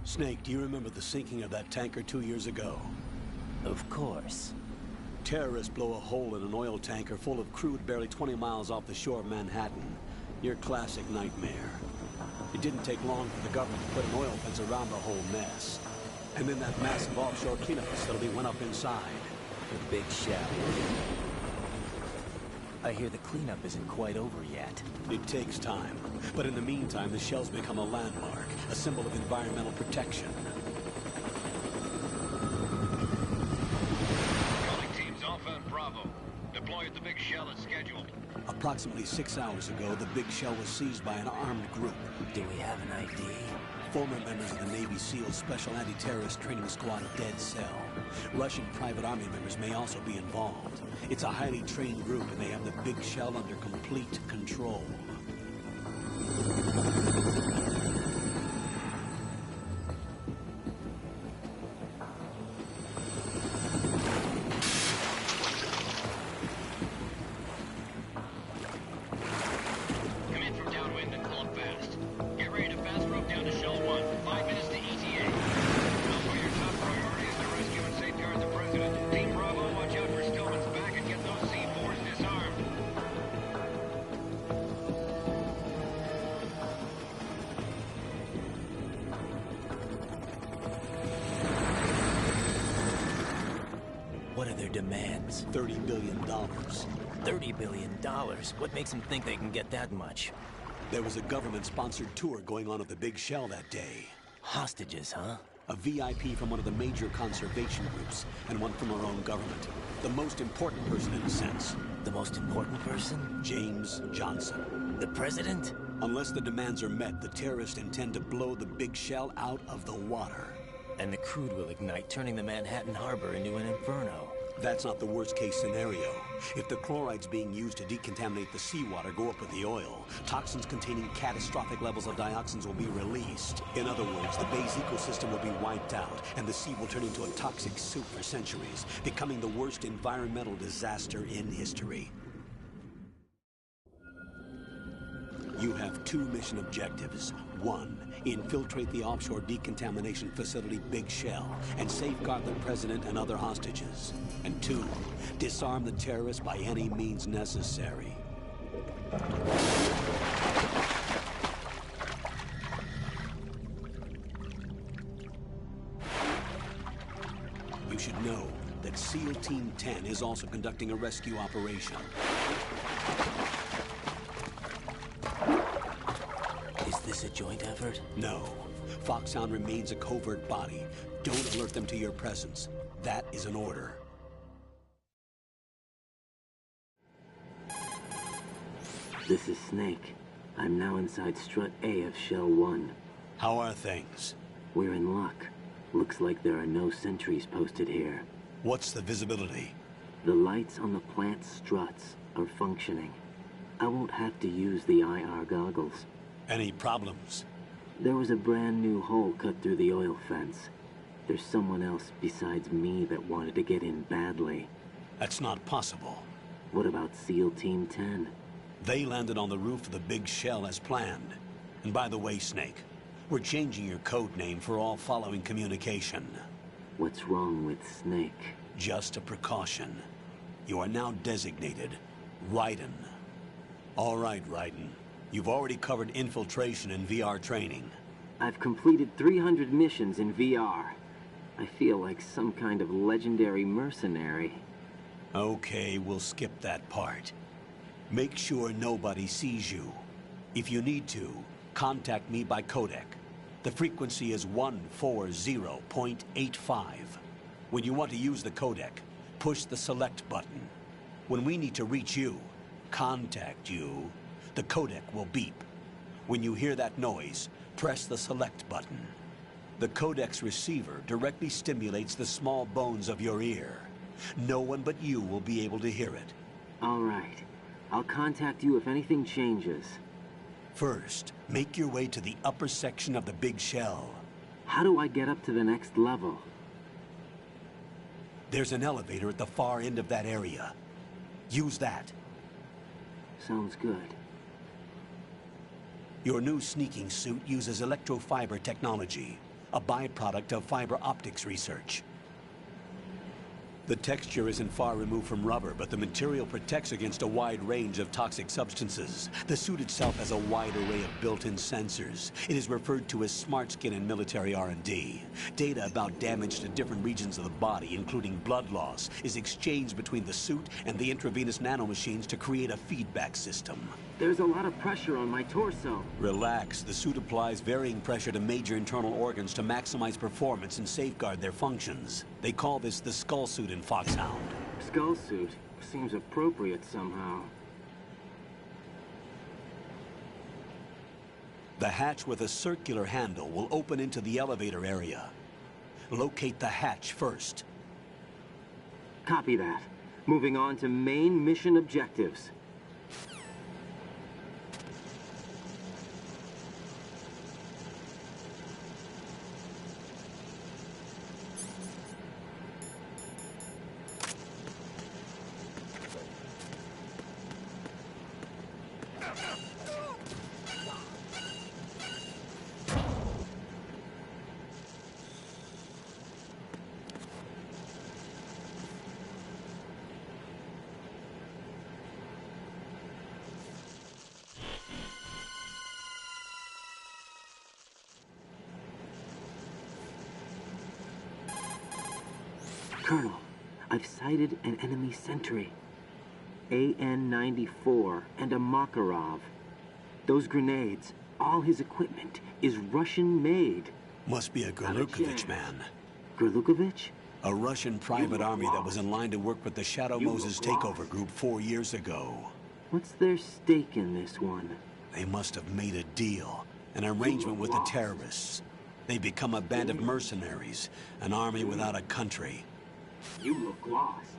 Snake, do you remember the sinking of that tanker 2 years ago? Of course. Terrorists blow a hole in an oil tanker full of crude barely 20 miles off the shore of Manhattan. Your classic nightmare. It didn't take long for the government to put an oil fence around the whole mess. And then that massive offshore cleanup facility went up inside. The big shell. I hear the cleanup isn't quite over yet. It takes time. But in the meantime, the shell's become a landmark, a symbol of environmental protection. Calling teams Alpha and Bravo. Deploy at the big shell as scheduled. Approximately 6 hours ago, the big shell was seized by an armed group. Do we have an ID? Former members of the Navy SEAL Special Anti-Terrorist Training Squad Dead Cell. Russian private army members may also be involved. It's a highly trained group, and they have the big shell under complete control. Come in from downwind and pull up fast. Get ready to fast rope down to Shell 1. 5 minutes to ETA. Alpha, your top priority is to rescue and safeguard the President. Team Bravo, watch out for Stillman's back and get those C4s disarmed. What are their demands? $30 billion. $30 billion? What makes them think they can get that much? There was a government-sponsored tour going on at the big shell that day. Hostages, huh? A VIP from one of the major conservation groups, and one from our own government. The most important person in a sense. The most important person? James Johnson. The president? Unless the demands are met, the terrorists intend to blow the big shell out of the water. And the crude will ignite, turning the Manhattan Harbor into an inferno. That's not the worst-case scenario. If the chlorides being used to decontaminate the seawater go up with the oil, toxins containing catastrophic levels of dioxins will be released. In other words, the bay's ecosystem will be wiped out, and the sea will turn into a toxic soup for centuries, becoming the worst environmental disaster in history. You have 2 mission objectives. 1, infiltrate the offshore decontamination facility Big Shell and safeguard the president and other hostages. And 2, disarm the terrorists by any means necessary. You should know that SEAL Team 10 is also conducting a rescue operation. Is this a joint effort? No. Foxhound remains a covert body. Don't alert them to your presence. That is an order. This is Snake. I'm now inside Strut A of Shell 1. How are things? We're in luck. Looks like there are no sentries posted here. What's the visibility? The lights on the plant struts are functioning. I won't have to use the IR goggles. Any problems? There was a brand new hole cut through the oil fence. There's someone else besides me that wanted to get in badly. That's not possible. What about SEAL Team 10? They landed on the roof of the Big Shell as planned. And by the way, Snake, we're changing your code name for all following communication. What's wrong with Snake? Just a precaution. You are now designated Raiden. All right, Raiden. You've already covered infiltration and VR training. I've completed 300 missions in VR. I feel like some kind of legendary mercenary. Okay, we'll skip that part. Make sure nobody sees you. If you need to, contact me by codec. The frequency is 140.85. When you want to use the codec, push the select button. When we need to reach you, contact you, the codec will beep. When you hear that noise, press the select button. The codec's receiver directly stimulates the small bones of your ear. No one but you will be able to hear it. All right. I'll contact you if anything changes. First, make your way to the upper section of the Big Shell. How do I get up to the next level? There's an elevator at the far end of that area. Use that. Sounds good. Your new sneaking suit uses electrofiber technology. a byproduct of fiber optics research. The texture isn't far removed from rubber, but the material protects against a wide range of toxic substances. The suit itself has a wide array of built-in sensors. It is referred to as smart skin in military R&D. Data about damage to different regions of the body, including blood loss, is exchanged between the suit and the intravenous nanomachines to create a feedback system. There's a lot of pressure on my torso. Relax. The suit applies varying pressure to major internal organs to maximize performance and safeguard their functions. They call this the skull suit in Foxhound. Skull suit seems appropriate somehow. The hatch with a circular handle will open into the elevator area. Locate the hatch first. Copy that. Moving on to main mission objectives. Colonel, I've sighted an enemy sentry. AN-94 and a Makarov. Those grenades, all his equipment, is Russian-made. Must be a Gorlukovich man. Gorlukovich? A Russian private army that was in line to work with the Shadow Moses takeover group 4 years ago. What's their stake in this one? They must have made a deal, an arrangement with the terrorists. They become a band of mercenaries, an army without a country. You look lost.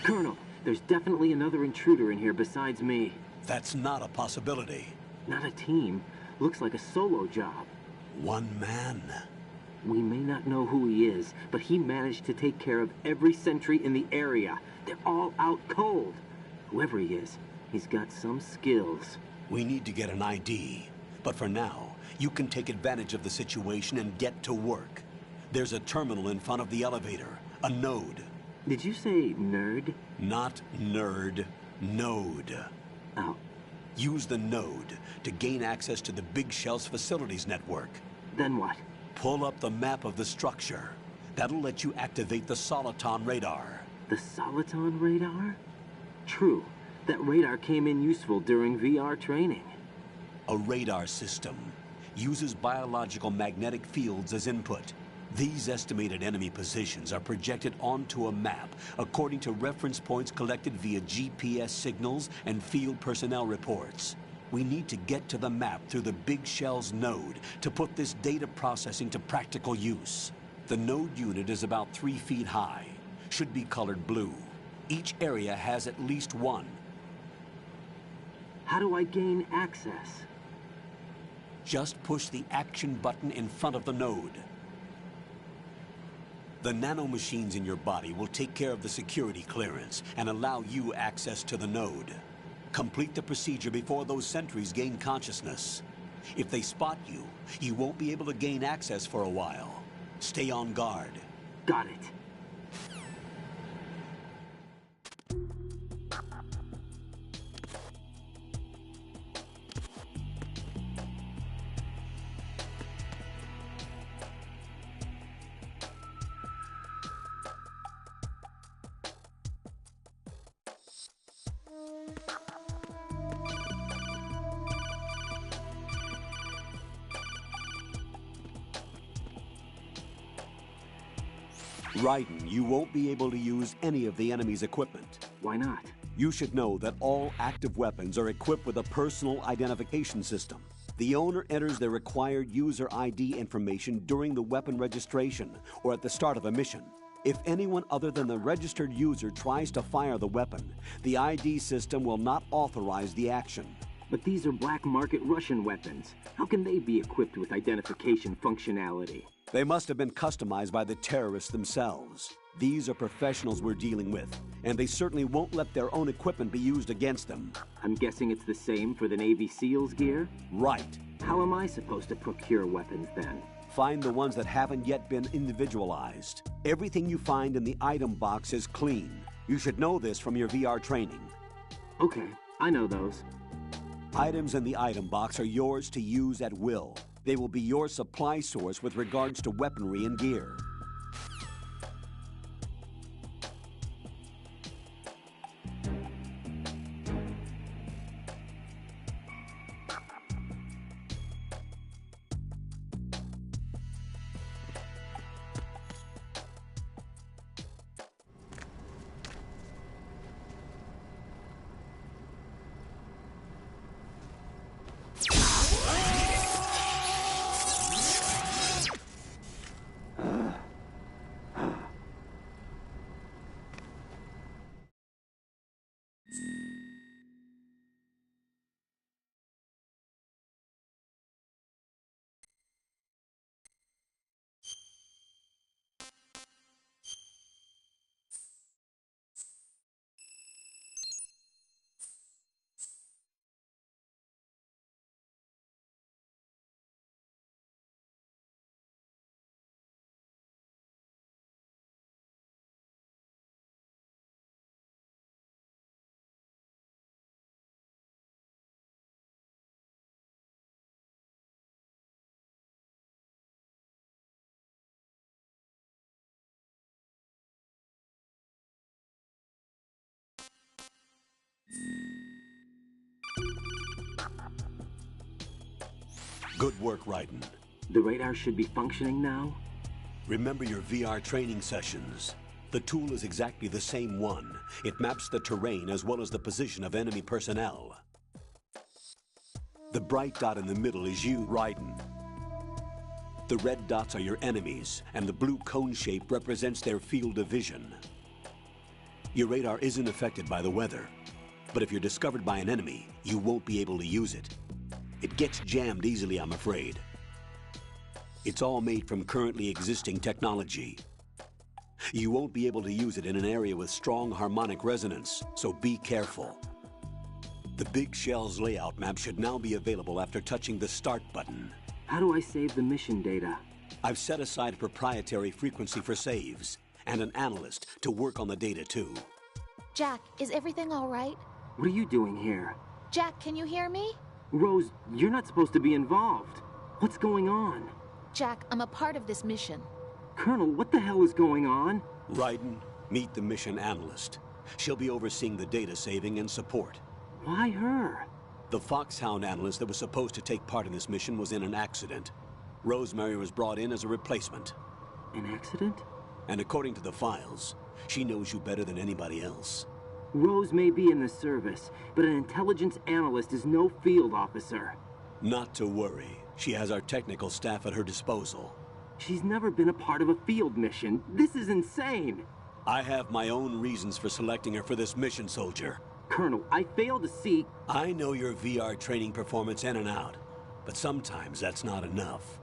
Colonel, there's definitely another intruder in here besides me. That's not a possibility. Not a team. Looks like a solo job. One man. We may not know who he is, but he managed to take care of every sentry in the area. They're all out cold. Whoever he is, he's got some skills. We need to get an ID. But for now, you can take advantage of the situation and get to work. There's a terminal in front of the elevator. A node. Did you say nerd? Not nerd. Node. Oh. Use the node to gain access to the Big Shell's facilities network. Then what? Pull up the map of the structure. That'll let you activate the Soliton radar. The Soliton radar? True. That radar came in useful during VR training. A radar system uses biological magnetic fields as input. These estimated enemy positions are projected onto a map according to reference points collected via GPS signals and field personnel reports. We need to get to the map through the Big Shell's node to put this data processing to practical use. The node unit is about 3 feet high, should be colored blue. Each area has at least one. How do I gain access? Just push the action button in front of the node. The nanomachines in your body will take care of the security clearance and allow you access to the node. Complete the procedure before those sentries gain consciousness. If they spot you, you won't be able to gain access for a while. Stay on guard. Got it. Raiden, you won't be able to use any of the enemy's equipment. Why not? You should know that all active weapons are equipped with a personal identification system. The owner enters their required user ID information during the weapon registration or at the start of a mission. If anyone other than the registered user tries to fire the weapon, the ID system will not authorize the action. But these are black market Russian weapons. How can they be equipped with identification functionality? They must have been customized by the terrorists themselves. These are professionals we're dealing with, and they certainly won't let their own equipment be used against them. I'm guessing it's the same for the Navy SEALs gear? Right. How am I supposed to procure weapons then? Find the ones that haven't yet been individualized. Everything you find in the item box is clean. You should know this from your VR training. Okay, I know those. Items in the item box are yours to use at will. They will be your supply source with regards to weaponry and gear. Good work, Raiden. The radar should be functioning now? Remember your VR training sessions. The tool is exactly the same one. It maps the terrain as well as the position of enemy personnel. The bright dot in the middle is you, Raiden. The red dots are your enemies, and the blue cone shape represents their field of vision. Your radar isn't affected by the weather, but if you're discovered by an enemy, you won't be able to use it. It gets jammed easily, I'm afraid. It's all made from currently existing technology. You won't be able to use it in an area with strong harmonic resonance, so be careful. The Big Shell's layout map should now be available after touching the Start button. How do I save the mission data? I've set aside a proprietary frequency for saves, and an analyst to work on the data too. Jack, is everything all right? What are you doing here? Jack, can you hear me? Rose, you're not supposed to be involved. What's going on? Jack, I'm a part of this mission. Colonel, what the hell is going on? Raiden, meet the mission analyst. She'll be overseeing the data saving and support. Why her? The Foxhound analyst that was supposed to take part in this mission was in an accident. Rosemary was brought in as a replacement. An accident? And according to the files, she knows you better than anybody else. Rose may be in the service, but an intelligence analyst is no field officer. Not to worry. She has our technical staff at her disposal. She's never been a part of a field mission. This is insane. I have my own reasons for selecting her for this mission, soldier. Colonel, I fail to see... I know your VR training performance in and out, but sometimes that's not enough.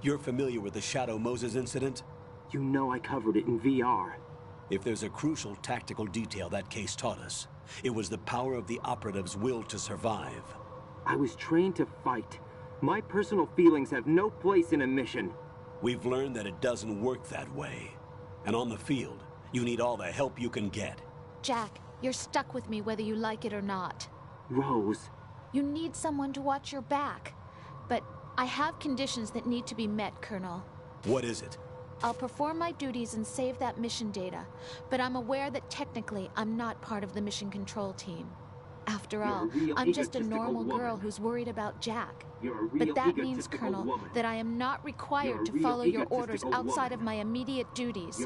You're familiar with the Shadow Moses incident? You know I covered it in VR. If there's a crucial tactical detail that case taught us, it was the power of the operative's will to survive. I was trained to fight. My personal feelings have no place in a mission. We've learned that it doesn't work that way. And on the field, you need all the help you can get. Jack, you're stuck with me whether you like it or not. Rose. You need someone to watch your back. But I have conditions that need to be met, Colonel. What is it? I'll perform my duties and save that mission data, but I'm aware that technically I'm not part of the mission control team. After all, I'm just a normal girl who's worried about Jack. But that means, Colonel, that I am not required to follow your orders outside of my immediate duties.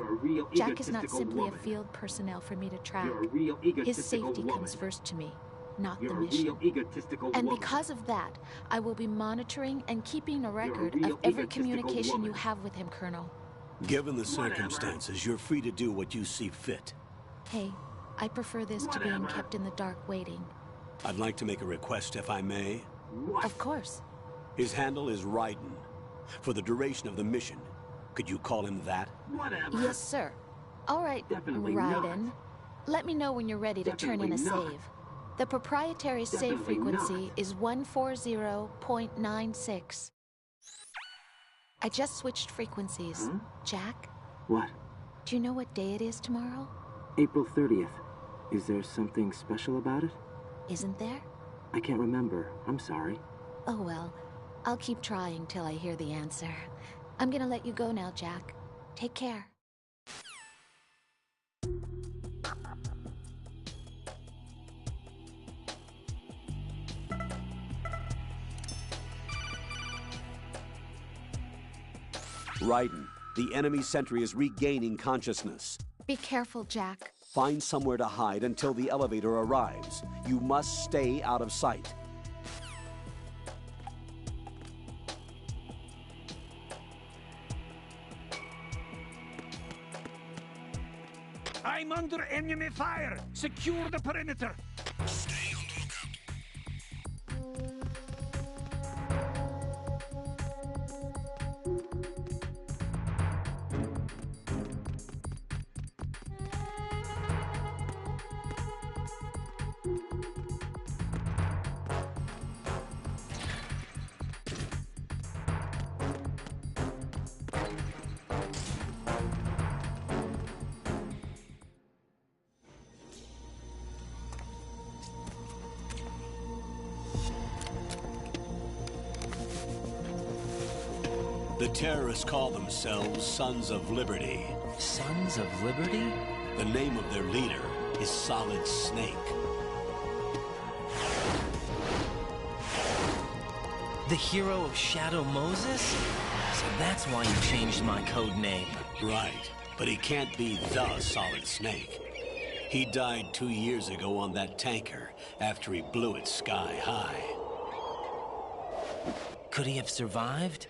Jack is not simply a field personnel for me to track. His safety comes first to me. not You're the a mission. real egotistical And woman. because of that, I will be monitoring and keeping a record real of every egotistical communication woman. you have with him, Colonel. Given the circumstances, you're free to do what you see fit. Hey, I prefer this to being kept in the dark waiting. I'd like to make a request, if I may. What? Of course. His handle is Raiden. For the duration of the mission, could you call him that? Whatever. Yes, sir. All right, Definitely Raiden. not. Let me know when you're ready to turn in a Definitely not. save. The proprietary save Definitely frequency not. is 140.96. I just switched frequencies. Huh? Jack, What? do you know what day it is tomorrow? April 30th. Is there something special about it? Isn't there? I can't remember. I'm sorry. Oh well, I'll keep trying till I hear the answer. I'm gonna let you go now, Jack. Take care. Raiden, the enemy sentry is regaining consciousness. Be careful, Jack. Find somewhere to hide until the elevator arrives. You must stay out of sight. I'm under enemy fire! Secure the perimeter! The terrorists call themselves Sons of Liberty. Sons of Liberty? The name of their leader is Solid Snake. The hero of Shadow Moses? So that's why you changed my code name. Right, but he can't be the Solid Snake. He died 2 years ago on that tanker after he blew it sky high. Could he have survived?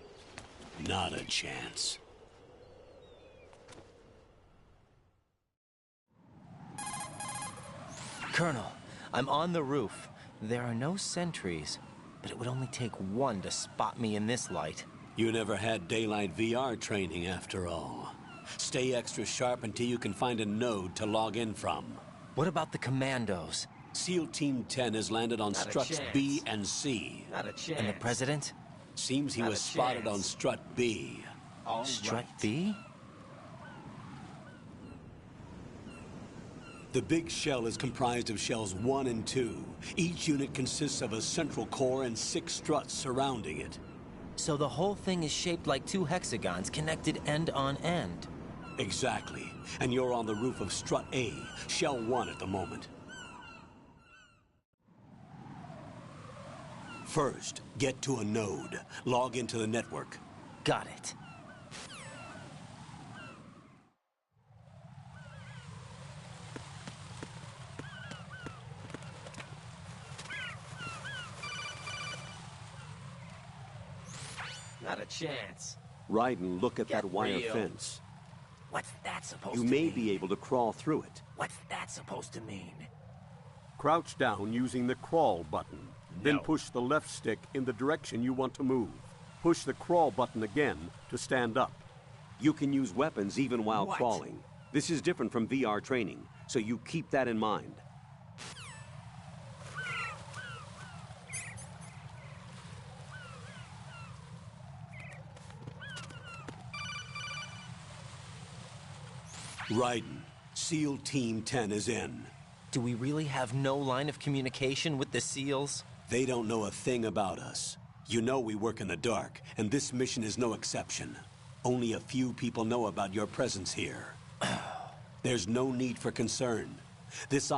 Not a chance. Colonel, I'm on the roof. There are no sentries, but it would only take one to spot me in this light. You never had daylight VR training after all. Stay extra sharp until you can find a node to log in from. What about the commandos? SEAL Team 10 has landed on Not a struts chance. B and C. Not a chance. And the president? Seems he Not was a spotted chance. on strut B. Strut B? The big shell is comprised of shells 1 and 2. Each unit consists of a central core and 6 struts surrounding it. So the whole thing is shaped like 2 hexagons connected end on end. Exactly. And you're on the roof of strut A, shell 1 at the moment. First, get to a node. Log into the network. Got it. Not a chance. Raiden, look at Get that wire real. fence. What's that supposed You to may mean? be able to crawl through it. What's that supposed to mean? Crouch down using the crawl button. Then No. push the left stick in the direction you want to move. Push the crawl button again to stand up. You can use weapons even while What? crawling. This is different from VR training, so you keep that in mind. Raiden, SEAL Team 10 is in. Do we really have no line of communication with the SEALs? They don't know a thing about us. You know we work in the dark, and this mission is no exception. Only a few people know about your presence here. There's no need for concern. This